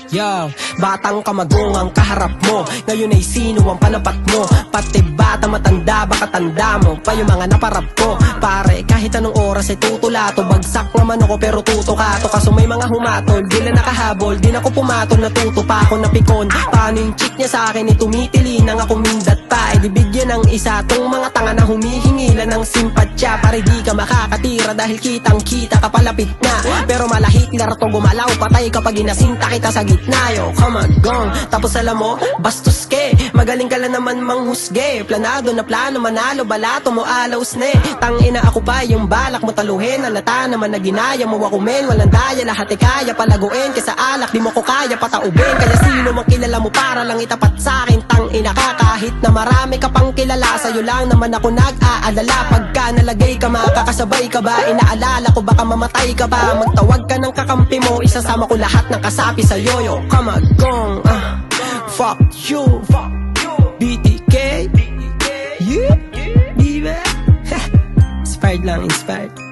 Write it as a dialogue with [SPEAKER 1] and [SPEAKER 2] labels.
[SPEAKER 1] Yo, batang kamagong ang kaharap mo. Ngayon ay sino ang panapat mo? Pati bata matanda, baka tanda mo pa yung mga naparap ko. Pare, kahit anong oras ay tutulato. Bagsak naman ako pero tutukato. Kaso may mga humatol, di na nakahabol. Di na ako pumatol, natuto pa ako napikon. Paano yung chick niya sa akin, tumitili nang ako mindat pa. E di bigyan ng isa tong mga tanga na humihingilan ng simpatya. Pare di ka makakatira dahil kitang kita ka palapit na. Pero malahik larto gumalaw, patay kapag inasinta kita sa gitna. Yo, come on, gong. Tapos alam mo, bastos ke. Magaling ka lang naman manghusge. Planado na plano, manalo, balato mo alaws ne. Tangina ako pa yung balak mo taluhin. Alata naman na ginaya mo ako men. Walang daya, lahat ay kaya palaguin. Kesa alak, di mo ko kaya pataubin. Kaya sino mang kilala mo para lang itapat sa akin. Tangina ka kahit na marami ka pang kilala. Sa'yo lang naman ako nag-aalala. Pagka nalagay ka, makakasabay ka ba? Inaalala ko baka mamatay ka ba? Magtawag ka ng kakampi mo, isasama ko lahat ng kasapi sa yoyo. Come on, gong, fuck you, BTK, yeah, baby. Inspired lang, inspired.